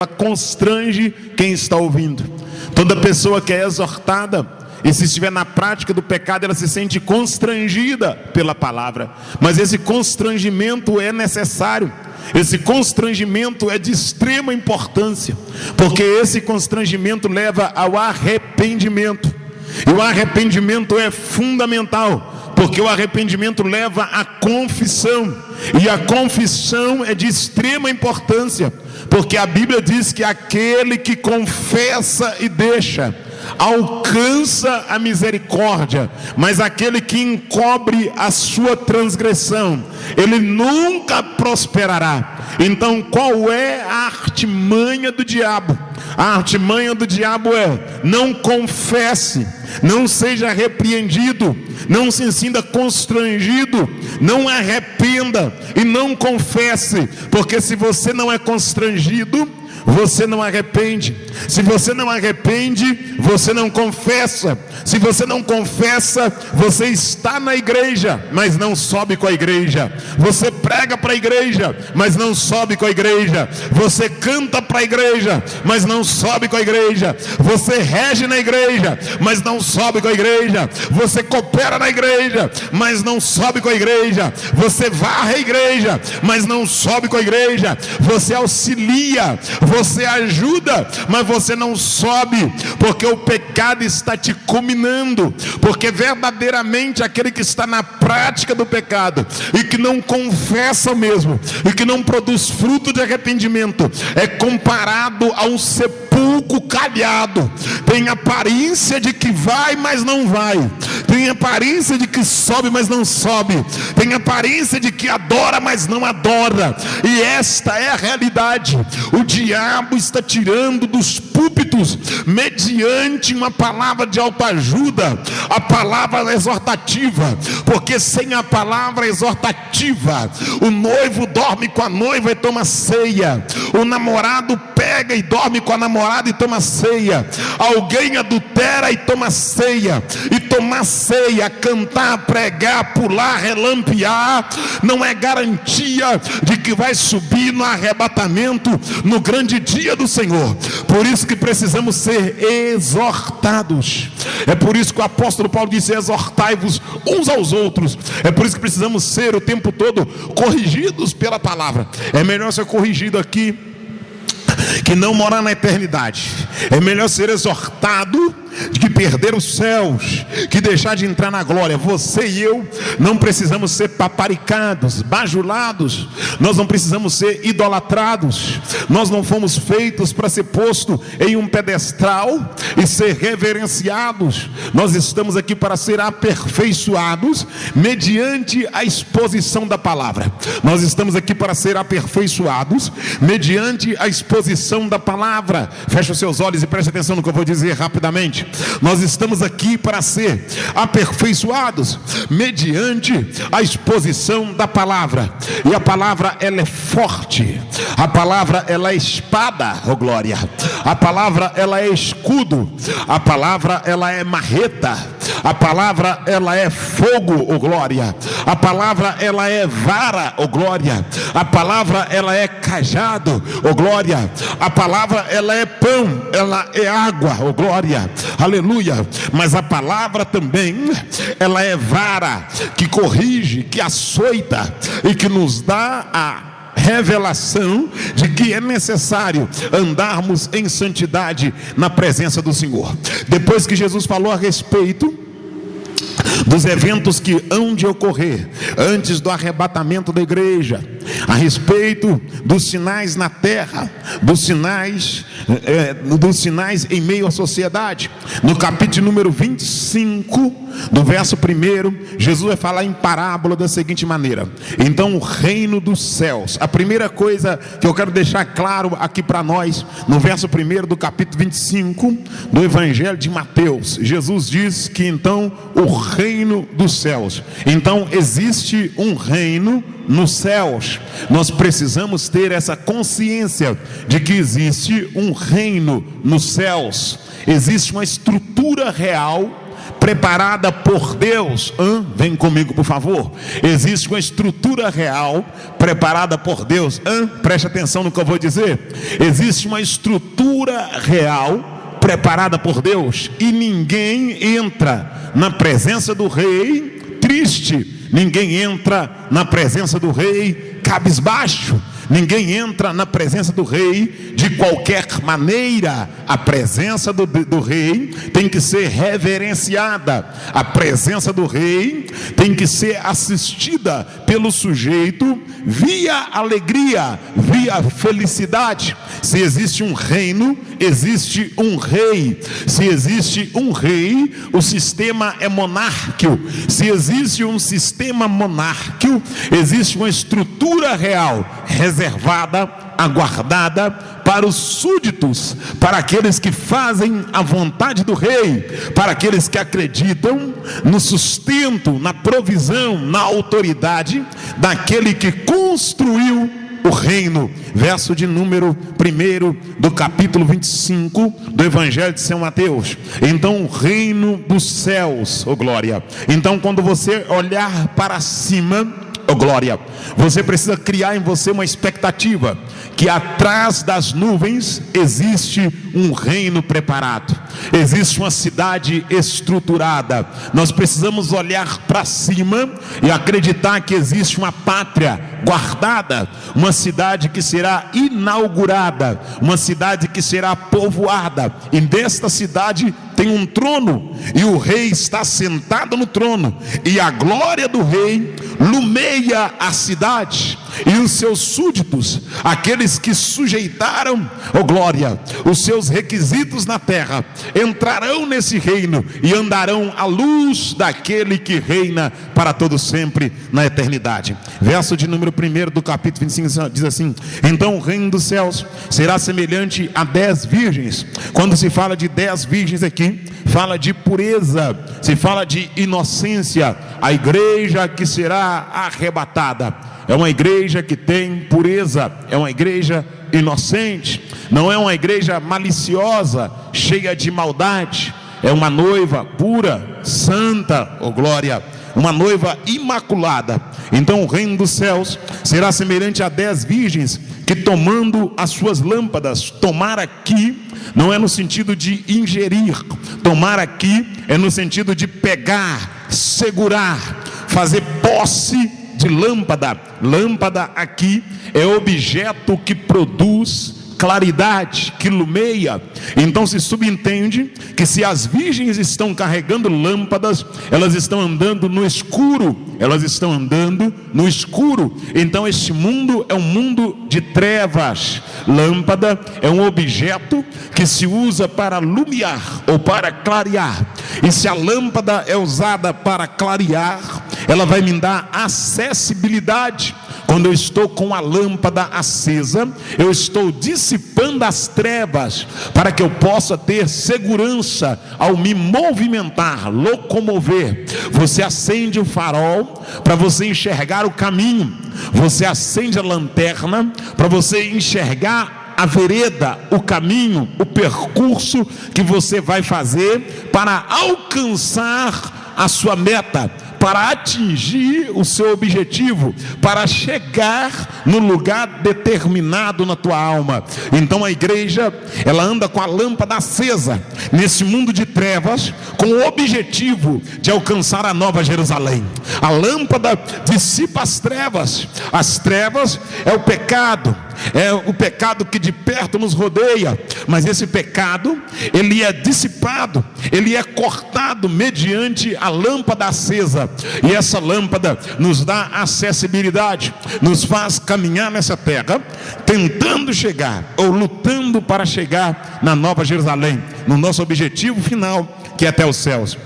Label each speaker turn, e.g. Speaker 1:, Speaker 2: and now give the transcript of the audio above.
Speaker 1: ela constrange quem está ouvindo. Toda pessoa que é exortada e se estiver na prática do pecado, ela se sente constrangida pela palavra. Mas esse constrangimento é necessário. Esse constrangimento é de extrema importância, porque esse constrangimento leva ao arrependimento. E o arrependimento é fundamental, porque o arrependimento leva à confissão. E a confissão é de extrema importância, porque a Bíblia diz que aquele que confessa e deixa alcança a misericórdia, mas aquele que encobre a sua transgressão, ele nunca prosperará. Então, qual é a artimanha do diabo? A artimanha do diabo é: não confesse, não seja repreendido, não se sinta constrangido, não arrependa e não confesse, porque se você não é constrangido, você não arrepende. Se você não arrepende, você não confessa. Se você não confessa, você está na igreja, mas não sobe com a igreja. Você prega para a igreja, mas não sobe com a igreja. Você canta para a igreja, mas não sobe com a igreja. Você rege na igreja, mas não sobe com a igreja. Você coopera na igreja, mas não sobe com a igreja. Você varre a igreja, mas não sobe com a igreja. Você auxilia, você ajuda, mas você não sobe, porque o pecado está te cominando. Porque verdadeiramente aquele que está na prática do pecado e que não confessa o mesmo, e que não produz fruto de arrependimento, é comparado a um sepulcro calhado. Tem aparência de que vai, mas não vai. Tem aparência de que sobe, mas não sobe. Tem aparência de que adora, mas não adora. E esta é a realidade. O diabo está tirando dos púlpitos, mediante uma palavra de autoajuda, a palavra exortativa. Porque sem a palavra exortativa, o noivo dorme com a noiva e toma ceia. O namorado pega e dorme com a namorada e toma ceia. Alguém adultera e toma ceia. E tomar ceia, cantar, pregar, pular, relampear, não é garantia de que vai subir no arrebatamento no grande dia do Senhor. Por isso que precisamos ser exortados. É por isso que o apóstolo Paulo disse: exortai-vos uns aos outros. É por isso que precisamos ser o tempo todo corrigidos pela palavra. É melhor ser corrigido aqui que não morar na eternidade. É melhor ser exortado de que perder os céus, que deixar de entrar na glória. Você e eu não precisamos ser paparicados, bajulados. Nós não precisamos ser idolatrados. Nós não fomos feitos para ser posto em um pedestal e ser reverenciados. Nós estamos aqui para ser aperfeiçoados mediante a exposição da palavra. Nós estamos aqui para ser aperfeiçoados mediante a exposição da palavra. Feche os seus olhos e preste atenção no que eu vou dizer rapidamente. Nós estamos aqui para ser aperfeiçoados mediante a exposição da palavra. E a palavra, ela é forte. A palavra, ela é espada, oh glória. A palavra, ela é escudo. A palavra, ela é marreta. A palavra, ela é fogo, oh glória. A palavra, ela é vara, oh glória. A palavra, ela é cajado, oh glória. A palavra, ela é pão, ela é água, oh glória. Aleluia. Mas a palavra também, ela é vara que corrige, que açoita e que nos dá a revelação de que é necessário andarmos em santidade na presença do Senhor. Depois que Jesus falou a respeito dos eventos que hão de ocorrer antes do arrebatamento da igreja, a respeito dos sinais na terra, dos sinais em meio à sociedade, no capítulo número 25, do verso 1, Jesus vai falar em parábola da seguinte maneira: então o reino dos céus. A primeira coisa que eu quero deixar claro aqui para nós, no verso 1 do capítulo 25 do Evangelho de Mateus, Jesus diz que então o reino dos céus. Então existe um reino nos céus. Nós precisamos ter essa consciência de que existe um reino nos céus. Existe uma estrutura real preparada por Deus. Vem comigo, por favor. Existe uma estrutura real preparada por Deus. Preste atenção no que eu vou dizer. Existe uma estrutura real preparada por Deus, e ninguém entra na presença do rei triste, ninguém entra na presença do rei cabisbaixo, ninguém entra na presença do rei de qualquer maneira. A presença do rei tem que ser reverenciada, a presença do rei tem que ser assistida pelo sujeito via alegria, via felicidade. Se existe um reino, existe um rei. Se existe um rei, o sistema é monárquico. Se existe um sistema monárquico, existe uma estrutura real reservada, aguardada para os súditos, para aqueles que fazem a vontade do rei, para aqueles que acreditam no sustento, na provisão, na autoridade daquele que construiu o reino. Verso de número 1 do capítulo 25 do Evangelho de São Mateus. Então o reino dos céus, glória. Então quando você olhar para cima, glória, você precisa criar em você uma expectativa que atrás das nuvens existe um reino preparado, existe uma cidade estruturada. Nós precisamos olhar para cima e acreditar que existe uma pátria guardada, uma cidade que será inaugurada, uma cidade que será povoada, e desta cidade tem um trono, e o rei está sentado no trono, e a glória do rei lumeia a cidade, e os seus súditos, aqueles que sujeitaram, glória, os seus requisitos na terra, entrarão nesse reino e andarão à luz daquele que reina para todo sempre na eternidade. Verso de número 1 do capítulo 25 diz assim: então o reino dos céus será semelhante a 10 virgens. Quando se fala de 10 virgens aqui, fala de pureza, se fala de inocência. A igreja que será arrebatada é uma igreja que tem pureza, é uma igreja inocente, não é uma igreja maliciosa, cheia de maldade. É uma noiva pura, santa, glória, uma noiva imaculada. Então o reino dos céus será semelhante a 10 virgens que, tomando as suas lâmpadas, tomar aqui não é no sentido de ingerir, tomar aqui é no sentido de pegar, segurar, fazer posse de lâmpada. Lâmpada aqui é objeto que produz claridade, que lumeia. Então se subentende que se as virgens estão carregando lâmpadas, elas estão andando no escuro, elas estão andando no escuro. Então este mundo é um mundo de trevas. Lâmpada é um objeto que se usa para iluminar ou para clarear, e se a lâmpada é usada para clarear, ela vai me dar acessibilidade. Quando eu estou com a lâmpada acesa, eu estou dissipando as trevas, para que eu possa ter segurança ao me movimentar, locomover. Você acende o farol para você enxergar o caminho, você acende a lanterna para você enxergar a vereda, o caminho, o percurso que você vai fazer para alcançar a sua meta, para atingir o seu objetivo, para chegar no lugar determinado na tua alma. Então a igreja, ela anda com a lâmpada acesa nesse mundo de trevas, com o objetivo de alcançar a nova Jerusalém. A lâmpada dissipa as trevas. As trevas é o pecado que de perto nos rodeia, mas esse pecado, ele é dissipado, ele é cortado mediante a lâmpada acesa. E essa lâmpada nos dá acessibilidade, nos faz caminhar nessa terra, tentando chegar, ou lutando para chegar na nova Jerusalém, no nosso objetivo final, que é até os céus.